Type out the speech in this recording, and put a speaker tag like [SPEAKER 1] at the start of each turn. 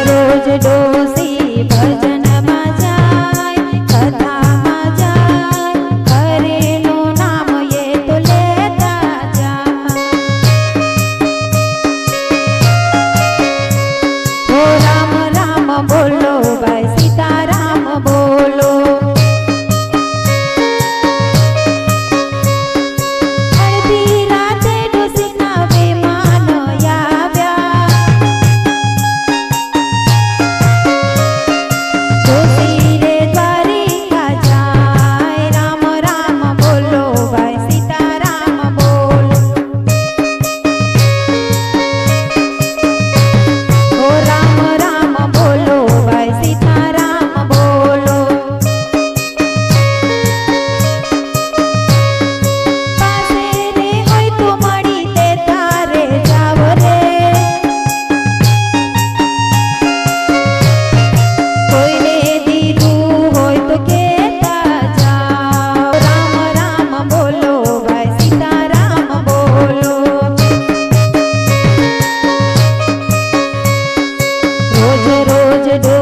[SPEAKER 1] रोज डोसी भजन में जाय, कथा में जाय, हरे नो नाम ये तो लेता जाय। हो राम राम बोलो भाई सीता राम बोलो। अर्धी राते डोसी ना विमान आव्या, डोसी रे द्वारिका जाय, राम राम बोलो भाई सीता राम बोलो। हो राम राम बोलो भाई सीता राम बोलो। पासे रे होय तो मળી ते तारे जाव रे, कोઈને દીધું હોય તો કેતા જાવ, રામ રામ બોલો ભાઈ સીતા રામ બોલો। रोज रोज डो